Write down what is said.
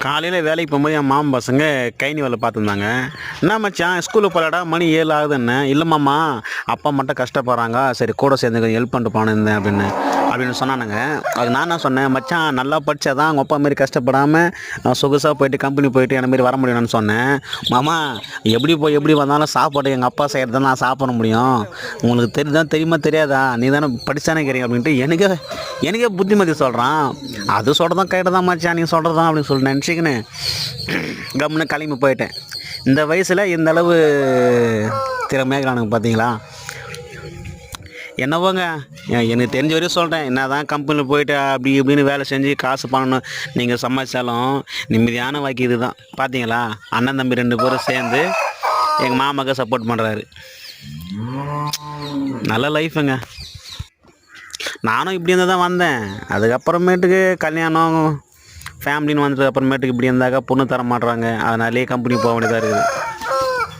காலையில் வேலைக்கு போகும்போது என் மாமன் பசங்க கைனி வேலை பார்த்துருந்தாங்க. என்ன மச்சான் ஸ்கூலுக்கு போகலடா, மணி 7 ஆகுதுன்னு. இல்லை மாமா, அப்பா மட்டும் கஷ்டப்படுறாங்க, சரி கூட சேர்ந்து கொஞ்சம் ஹெல்ப் பண்ணிட்டு போனேன் அப்படின்னு சொன்னானுங்க. அது நான் என்ன சொன்னேன், மச்சான் நல்லா படித்தாதான் அவங்க அப்பா மாரி கஷ்டப்படாமல் சொகுசாக போயிட்டு கம்பெனி போயிட்டு என்ன மாரி வர முடியும்னு சொன்னேன். மாமா, எப்படி வந்தாலும் சாப்பாடு எங்கள் அப்பா செய்கிறது நான் சாப்பிட முடியும், உங்களுக்கு தெரியுமா தெரியாதா, நீ தானே படித்தானே கேட்குறீங்க அப்படின்ட்டு எனக்கே புத்திமதி சொல்கிறான். அது சொல்கிறதான் கைட்டு தான் மச்சான், நீ சொல்கிறதான் அப்படின்னு சொல்லி நினச்சிக்கின்னு கம்முன்னு கிளம்பி போயிட்டேன். இந்த வயசில் இந்த அளவு திறமையாக பார்த்தீங்களா. என்னவோங்க, எனக்கு தெரிஞ்ச வரையும் சொல்கிறேன், என்ன தான் கம்பெனியில் போயிட்டு அப்படி இப்படின்னு வேலை செஞ்சு காசு பண்ணணும் நீங்கள் சம்பாதிச்சாலும் நிம்மதியான வாக்கி இது தான். பார்த்தீங்களா, அண்ணன் தம்பி 2 பேரும் சேர்ந்து எங்கள் மாமாவுக்கு சப்போர்ட் பண்ணுறாரு. நல்ல லைஃபுங்க. நானும் இப்படி இருந்தால் தான் வந்தேன். அதுக்கப்புறமேட்டுக்கு கல்யாணம் ஃபேமிலின்னு வந்ததுக்கு அப்புறமேட்டுக்கு இப்படி இருந்தாக்கா பொண்ணு தர மாட்டுறாங்க. அதனாலே கம்பெனி போக வேண்டியதாக இருக்குது.